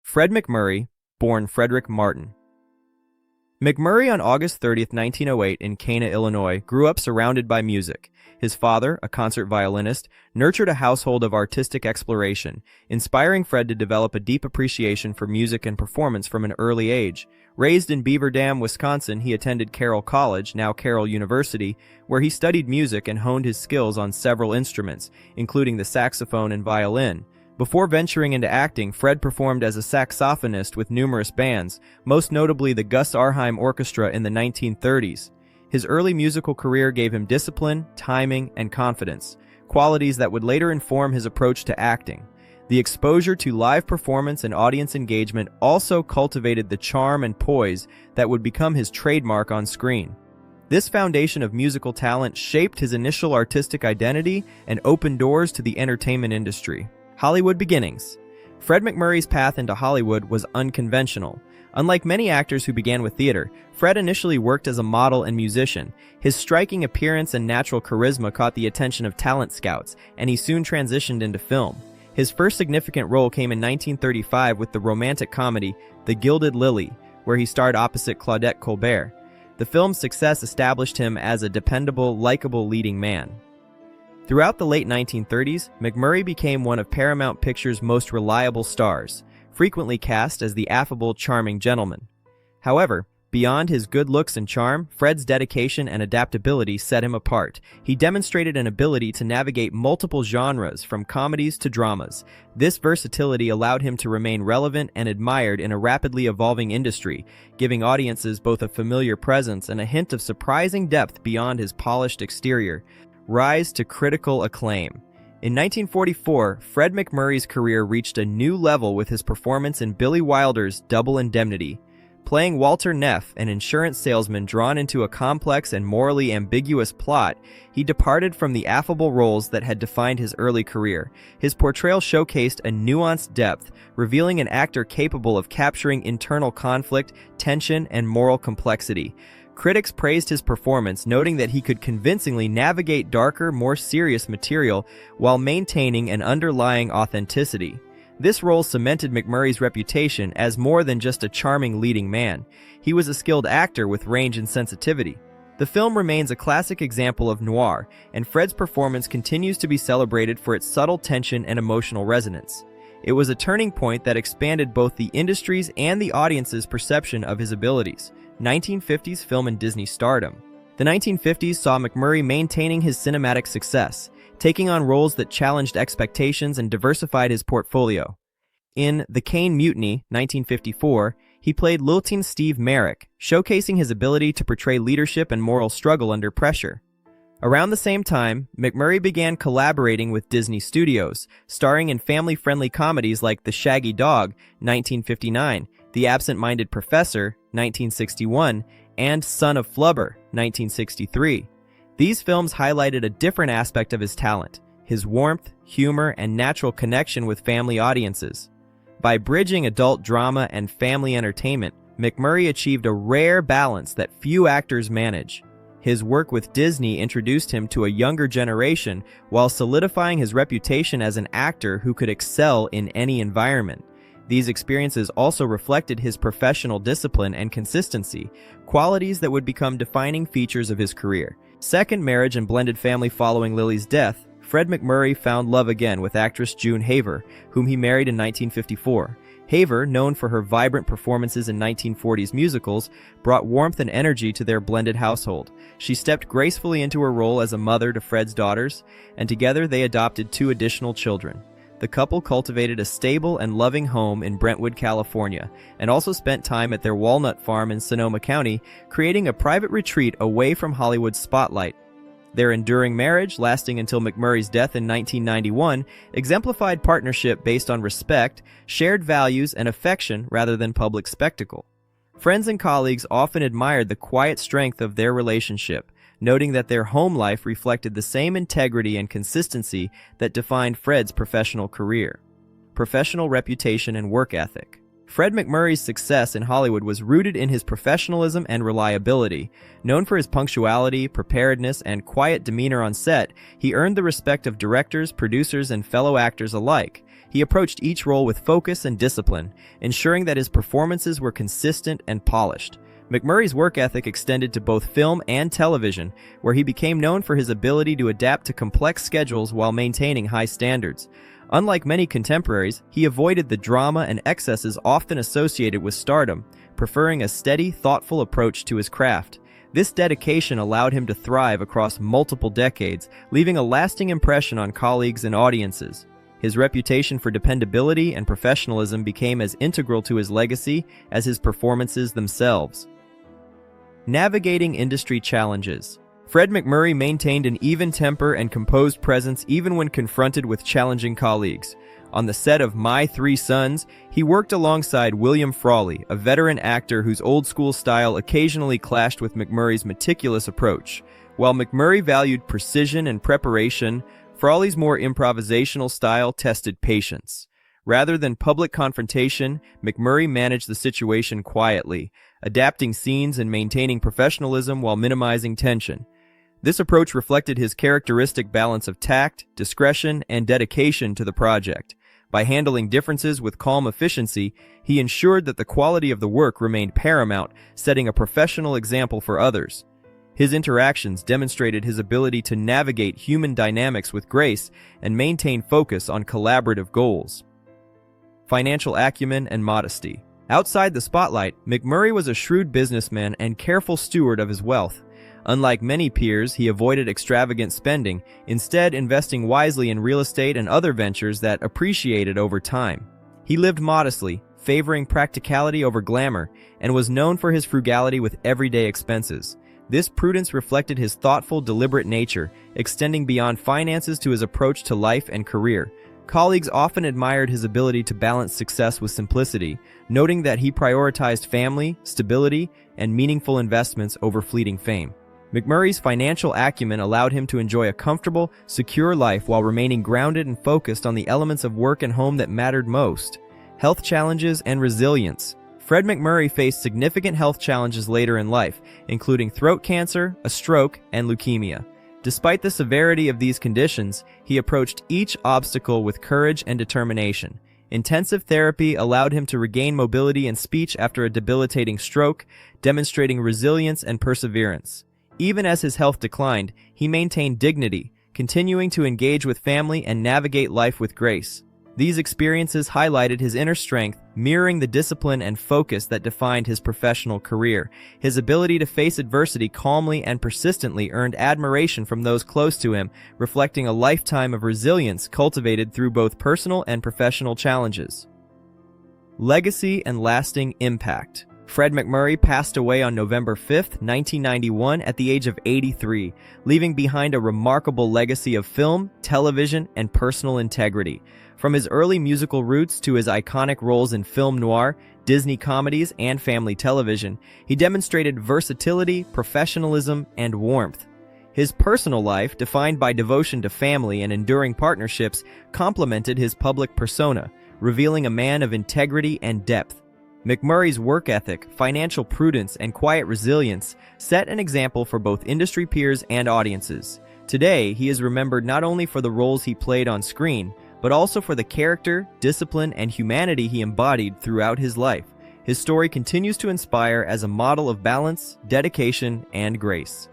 Fred MacMurray, born Frederick Martin. MacMurray on August 30, 1908 in Cana, Illinois, grew up surrounded by music. His father, a concert violinist, nurtured a household of artistic exploration, inspiring Fred to develop a deep appreciation for music and performance from an early age. Raised in Beaver Dam, Wisconsin, he attended Carroll College, now Carroll University, where he studied music and honed his skills on several instruments, including the saxophone and violin. Before venturing into acting, Fred performed as a saxophonist with numerous bands, most notably the Gus Arheim Orchestra in the 1930s. His early musical career gave him discipline, timing, and confidence, qualities that would later inform his approach to acting. The exposure to live performance and audience engagement also cultivated the charm and poise that would become his trademark on screen. This foundation of musical talent shaped his initial artistic identity and opened doors to the entertainment industry. Hollywood beginnings. Fred MacMurray's path into Hollywood was unconventional. Unlike many actors who began with theater, Fred initially worked as a model and musician. His striking appearance and natural charisma caught the attention of talent scouts, and he soon transitioned into film. His first significant role came in 1935 with the romantic comedy The Gilded Lily, where he starred opposite Claudette Colbert. The film's success established him as a dependable, likable leading man. Throughout the late 1930s, MacMurray became one of Paramount Pictures' most reliable stars, frequently cast as the affable, charming gentleman. However, beyond his good looks and charm, Fred's dedication and adaptability set him apart. He demonstrated an ability to navigate multiple genres, from comedies to dramas. This versatility allowed him to remain relevant and admired in a rapidly evolving industry, giving audiences both a familiar presence and a hint of surprising depth beyond his polished exterior. Rise to critical acclaim. In 1944, Fred MacMurray's career reached a new level with his performance in Billy Wilder's Double Indemnity. Playing Walter Neff, an insurance salesman drawn into a complex and morally ambiguous plot, he departed from the affable roles that had defined his early career. His portrayal showcased a nuanced depth, revealing an actor capable of capturing internal conflict, tension, and moral complexity. Critics praised his performance, noting that he could convincingly navigate darker, more serious material while maintaining an underlying authenticity. This role cemented MacMurray's reputation as more than just a charming leading man. He was a skilled actor with range and sensitivity. The film remains a classic example of noir, and Fred's performance continues to be celebrated for its subtle tension and emotional resonance. It was a turning point that expanded both the industry's and the audience's perception of his abilities. 1950s film and Disney stardom. The 1950s saw MacMurray maintaining his cinematic success, taking on roles that challenged expectations and diversified his portfolio. In The Caine Mutiny, 1954, he played Lieutenant Steve Merrick, showcasing his ability to portray leadership and moral struggle under pressure. Around the same time, MacMurray began collaborating with Disney Studios, starring in family-friendly comedies like The Shaggy Dog, 1959, The Absent-Minded Professor, 1961, and Son of Flubber, 1963. These films highlighted a different aspect of his talent, his warmth, humor, and natural connection with family audiences. By bridging adult drama and family entertainment, MacMurray achieved a rare balance that few actors manage. His work with Disney introduced him to a younger generation while solidifying his reputation as an actor who could excel in any environment. These experiences also reflected his professional discipline and consistency, qualities that would become defining features of his career. Second marriage and blended family. Following Lily's death, Fred MacMurray found love again with actress June Haver, whom he married in 1954. Haver, known for her vibrant performances in 1940s musicals, brought warmth and energy to their blended household. She stepped gracefully into her role as a mother to Fred's daughters, and together they adopted 2 additional children. The couple cultivated a stable and loving home in Brentwood, California, and also spent time at their walnut farm in Sonoma County, creating a private retreat away from Hollywood's spotlight. Their enduring marriage, lasting until MacMurray's death in 1991, exemplified partnership based on respect, shared values, and affection rather than public spectacle. Friends and colleagues often admired the quiet strength of their relationship, noting that their home life reflected the same integrity and consistency that defined Fred's professional career. Professional reputation and work ethic. Fred MacMurray's success in Hollywood was rooted in his professionalism and reliability. Known for his punctuality, preparedness, and quiet demeanor on set, he earned the respect of directors, producers, and fellow actors alike. he approached each role with focus and discipline, ensuring that his performances were consistent and polished. MacMurray's work ethic extended to both film and television, where he became known for his ability to adapt to complex schedules while maintaining high standards. Unlike many contemporaries, he avoided the drama and excesses often associated with stardom, preferring a steady, thoughtful approach to his craft. This dedication allowed him to thrive across multiple decades, leaving a lasting impression on colleagues and audiences. His reputation for dependability and professionalism became as integral to his legacy as his performances themselves. Navigating industry challenges. Fred MacMurray maintained an even temper and composed presence even when confronted with challenging colleagues. On the set of My Three Sons, he worked alongside William Frawley, a veteran actor whose old-school style occasionally clashed with MacMurray's meticulous approach. While MacMurray valued precision and preparation, Frawley's more improvisational style tested patience. Rather than public confrontation, MacMurray managed the situation quietly, adapting scenes and maintaining professionalism while minimizing tension. This approach reflected his characteristic balance of tact, discretion, and dedication to the project. By handling differences with calm efficiency, he ensured that the quality of the work remained paramount, setting a professional example for others. His interactions demonstrated his ability to navigate human dynamics with grace and maintain focus on collaborative goals. Financial acumen and modesty. Outside the spotlight, MacMurray was a shrewd businessman and careful steward of his wealth. Unlike many peers, he avoided extravagant spending, instead investing wisely in real estate and other ventures that appreciated over time. He lived modestly, favoring practicality over glamour, and was known for his frugality with everyday expenses. This prudence reflected his thoughtful, deliberate nature, extending beyond finances to his approach to life and career. Colleagues often admired his ability to balance success with simplicity, noting that he prioritized family, stability, and meaningful investments over fleeting fame. MacMurray's financial acumen allowed him to enjoy a comfortable, secure life while remaining grounded and focused on the elements of work and home that mattered most. Health challenges and resilience. Fred MacMurray faced significant health challenges later in life, including throat cancer, a stroke, and leukemia. Despite the severity of these conditions, he approached each obstacle with courage and determination. Intensive therapy allowed him to regain mobility and speech after a debilitating stroke, demonstrating resilience and perseverance. Even as his health declined, he maintained dignity, continuing to engage with family and navigate life with grace. These experiences highlighted his inner strength, mirroring the discipline and focus that defined his professional career. His ability to face adversity calmly and persistently earned admiration from those close to him, reflecting a lifetime of resilience cultivated through both personal and professional challenges. Legacy and lasting impact. Fred MacMurray passed away on November 5, 1991, at the age of 83, leaving behind a remarkable legacy of film, television, and personal integrity. From his early musical roots to his iconic roles in film noir, Disney comedies, and family television, he demonstrated versatility, professionalism, and warmth. His personal life, defined by devotion to family and enduring partnerships, complemented his public persona, revealing a man of integrity and depth. MacMurray's work ethic, financial prudence, and quiet resilience set an example for both industry peers and audiences. Today, he is remembered not only for the roles he played on screen, but also for the character, discipline, and humanity he embodied throughout his life. His story continues to inspire as a model of balance, dedication, and grace.